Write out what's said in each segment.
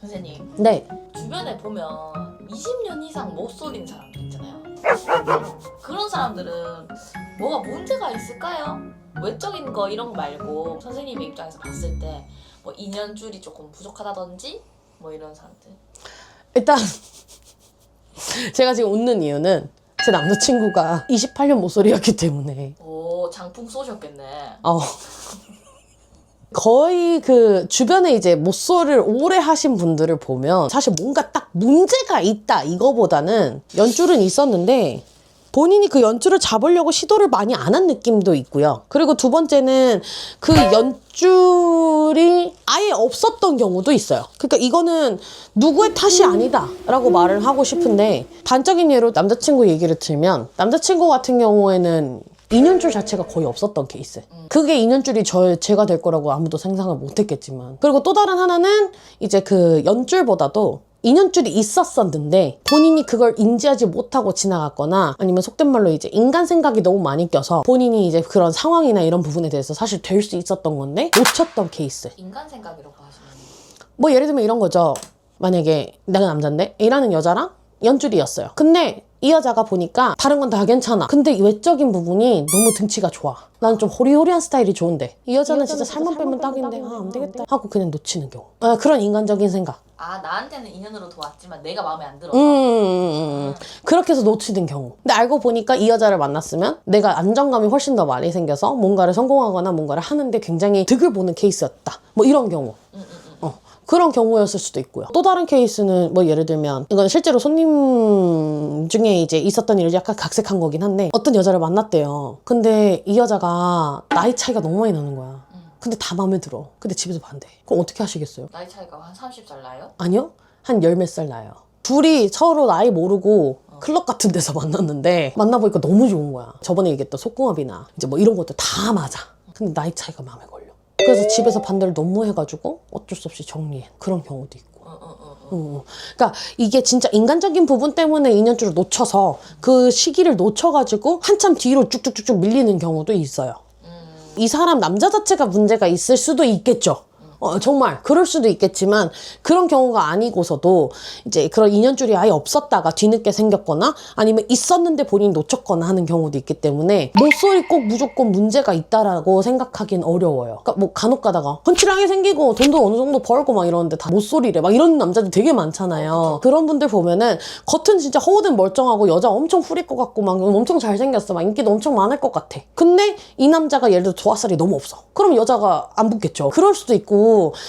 선생님, 네. 주변에 보면 20년 이상 못 소린 사람들 있잖아요. 그런 사람들은 뭐가 문제가 있을까요? 외적인 거 이런 거 말고 선생님의 입장에서 봤을 때 뭐 인연줄이 조금 부족하다든지 뭐 이런 사람들. 일단 제가 지금 웃는 이유는 제 남자친구가 28년 모쏠이었기 때문에 오, 장풍 쏘셨겠네. 거의 그 주변에 이제 모쏠을 오래 하신 분들을 보면 사실 뭔가 딱 문제가 있다 이거보다는 연줄은 있었는데 본인이 그 연줄을 잡으려고 시도를 많이 안 한 느낌도 있고요. 그리고 두 번째는 그 연줄이 아예 없었던 경우도 있어요. 그러니까 이거는 누구의 탓이 아니다 라고 말을 하고 싶은데 단적인 예로 남자친구 얘기를 들면 남자친구 같은 경우에는 2년줄 자체가 거의 없었던 케이스. 그게 2년줄이 제가 될 거라고 아무도 상상을 못 했겠지만. 그리고 또 다른 하나는 이제 그 연줄보다도 2년줄이 있었었는데 본인이 그걸 인지하지 못하고 지나갔거나 아니면 속된 말로 이제 인간 생각이 너무 많이 껴서 본인이 이제 그런 상황이나 이런 부분에 대해서 사실 될 수 있었던 건데 놓쳤던 케이스. 인간 생각이라고 하시면 뭐 예를 들면 이런 거죠. 만약에 내가 남잔데 A라는 여자랑 연줄이었어요. 근데 이 여자가 보니까 다른 건 다 괜찮아. 근데 이 외적인 부분이 너무 등치가 좋아. 난 좀 호리호리한 스타일이 좋은데 이 여자는 진짜 살만 빼면 딱인데 아, 안 되겠다 하고 그냥 놓치는 경우. 그런 인간적인 생각. 아, 나한테는 인연으로 도왔지만 내가 마음에 안 들어. 그렇게 해서 놓치는 경우. 근데 알고 보니까 이 여자를 만났으면 내가 안정감이 훨씬 더 많이 생겨서 뭔가를 성공하거나 뭔가를 하는데 굉장히 득을 보는 케이스였다. 뭐 이런 경우. 그런 경우였을 수도 있고요. 또 다른 케이스는 뭐 예를 들면 이건 실제로 손님 중에 이제 있었던 일을 약간 각색한 거긴 한데 어떤 여자를 만났대요. 근데 이 여자가 나이 차이가 너무 많이 나는 거야. 근데 다 마음에 들어. 근데 집에서 반대. 그럼 어떻게 하시겠어요? 나이 차이가 한 30살 나요? 아니요. 한 열 몇 살 나요. 둘이 서로 나이 모르고 클럽 같은 데서 만났는데 만나보니까 너무 좋은 거야. 저번에 얘기했던 속궁합이나 이제 뭐 이런 것도 다 맞아. 근데 나이 차이가 마음에 걸려. 그래서 집에서 반대를 너무 해가지고 어쩔 수 없이 정리해. 그런 경우도 있고. 그러니까 이게 진짜 인간적인 부분 때문에 2년줄을 놓쳐서 그 시기를 놓쳐가지고 한참 뒤로 쭉쭉쭉쭉 밀리는 경우도 있어요. 이 사람 남자 자체가 문제가 있을 수도 있겠죠. 정말 그럴 수도 있겠지만 그런 경우가 아니고서도 이제 그런 인연줄이 아예 없었다가 뒤늦게 생겼거나 아니면 있었는데 본인이 놓쳤거나 하는 경우도 있기 때문에 모쏠이 꼭 무조건 문제가 있다라고 생각하기는 어려워요. 그러니까 뭐 간혹 가다가 펀치랑이 생기고 돈도 어느 정도 벌고 막 이러는데 다 모쏠이래 막 이런 남자들 되게 많잖아요. 그런 분들 보면은 겉은 진짜 허우든 멀쩡하고 여자 엄청 후릴 것 같고 막 엄청 잘생겼어 막 인기도 엄청 많을 것 같아. 근데 이 남자가 예를 들어 도화살이 너무 없어. 그럼 여자가 안 붙겠죠. 그럴 수도 있고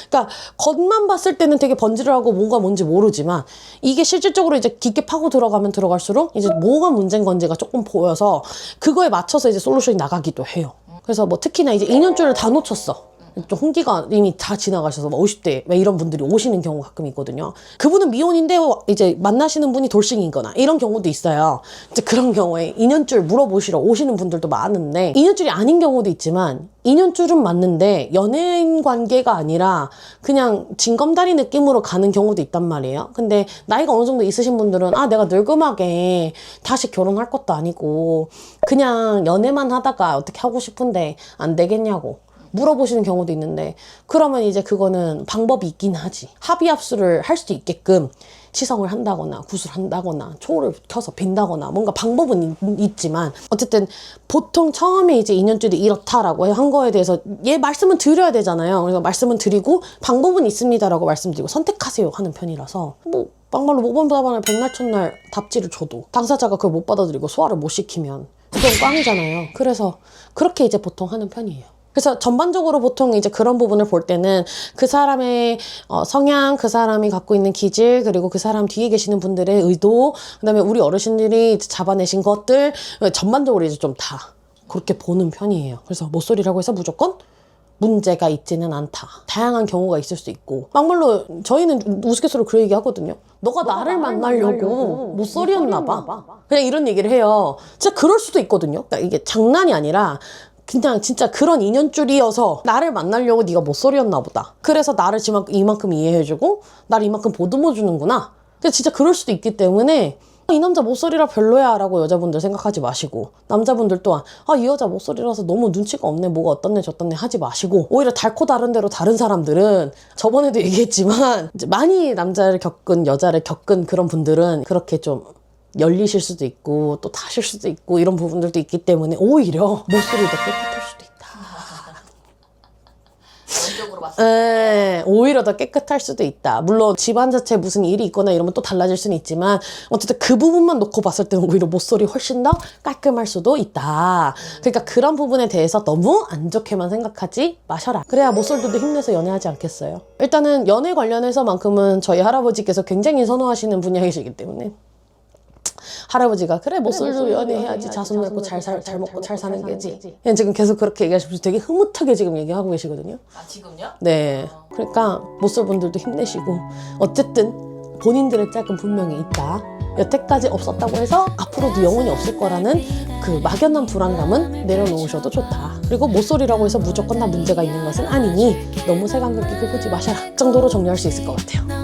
그러니까 겉만 봤을 때는 되게 번지르하고 뭐가 뭔지 모르지만 이게 실질적으로 이제 깊게 파고 들어가면 들어갈수록 이제 뭐가 문제인 건지가 조금 보여서 그거에 맞춰서 이제 솔루션이 나가기도 해요. 그래서 뭐 특히나 이제 2년줄을 다 놓쳤어. 좀 홍기가 이미 다 지나가셔서 50대 왜 이런 분들이 오시는 경우 가끔 있거든요. 그분은 미혼인데 이제 만나시는 분이 돌싱이거나 이런 경우도 있어요. 이제 그런 경우에 2년줄 물어보시러 오시는 분들도 많은데 2년줄이 아닌 경우도 있지만 2년줄은 맞는데 연예인 관계가 아니라 그냥 징검다리 느낌으로 가는 경우도 있단 말이에요. 근데 나이가 어느 정도 있으신 분들은 아 내가 늙음하게 다시 결혼할 것도 아니고 그냥 연애만 하다가 어떻게 하고 싶은데 안 되겠냐고 물어보시는 경우도 있는데 그러면 이제 그거는 방법이 있긴 하지. 합의합수를 할 수 있게끔 시성을 한다거나 구슬 한다거나 초를 켜서 빈다거나 뭔가 방법은 있지만 어쨌든 보통 처음에 이제 2년줄이 이렇다라고 한 거에 대해서 얘 말씀은 드려야 되잖아요. 그래서 말씀은 드리고 방법은 있습니다라고 말씀드리고 선택하세요 하는 편이라서 뭐 막말로 모범답안을 백날 첫날 답지를 줘도 당사자가 그걸 못 받아들이고 소화를 못 시키면 그건 꽝이잖아요. 그래서 그렇게 이제 보통 하는 편이에요. 그래서 전반적으로 보통 이제 그런 부분을 볼 때는 그 사람의 성향, 그 사람이 갖고 있는 기질, 그리고 그 사람 뒤에 계시는 분들의 의도, 그다음에 우리 어르신들이 잡아내신 것들 전반적으로 이제 좀 다 그렇게 보는 편이에요. 그래서 모쏠이라고 해서 무조건 문제가 있지는 않다. 다양한 경우가 있을 수 있고 막말로 저희는 우스갯소리로 그 얘기 하거든요. 너가 나를 만나려고 모쏠이었나 봐. 그냥 이런 얘기를 해요. 진짜 그럴 수도 있거든요. 그러니까 이게 장난이 아니라 그냥 진짜 그런 인연줄이어서 나를 만나려고 네가 모쏠이었나 보다. 그래서 나를 이만큼 이해해주고 나를 이만큼 보듬어주는구나. 근데 진짜 그럴 수도 있기 때문에 이 남자 못소리라 별로야 라고 여자분들 생각하지 마시고, 남자분들 또한 이 여자 못소리라서 너무 눈치가 없네, 뭐가 어떻네 저떻네 하지 마시고, 오히려 닳고 다른 대로 다른 사람들은, 저번에도 얘기했지만 이제 많이 남자를 겪은 여자를 겪은 그런 분들은 그렇게 좀 열리실 수도 있고 또 타실 수도 있고 이런 부분들도 있기 때문에 오히려 목소리도 깨끗할 수도 있다. 원격으로 봤을 때. 네, 오히려 더 깨끗할 수도 있다. 물론 집안 자체에 무슨 일이 있거나 이러면 또 달라질 수는 있지만 어쨌든 그 부분만 놓고 봤을 때는 오히려 모쏠이 훨씬 더 깔끔할 수도 있다. 그러니까 그런 부분에 대해서 너무 안 좋게만 생각하지 마셔라. 그래야 모쏠들도 힘내서 연애하지 않겠어요. 일단은 연애 관련해서만큼은 저희 할아버지께서 굉장히 선호하시는 분야이시기 때문에, 할아버지가 그래 모쏠도 연애해야지, 자손 낳고 잘 먹고 잘 사는 게지. 그냥 지금 계속 그렇게 얘기하시면서 되게 흐뭇하게 지금 얘기하고 계시거든요. 아, 지금요? 네. 그러니까 모쏠분들도 힘내시고, 어쨌든 본인들의 짝은 분명히 있다. 여태까지 없었다고 해서 앞으로도 영원히 없을 거라는 그 막연한 불안감은 내려놓으셔도 좋다. 그리고 모쏠이라고 해서 무조건 다 문제가 있는 것은 아니니 너무 색안경 끼고 보지 마셔라 정도로 정리할 수 있을 것 같아요.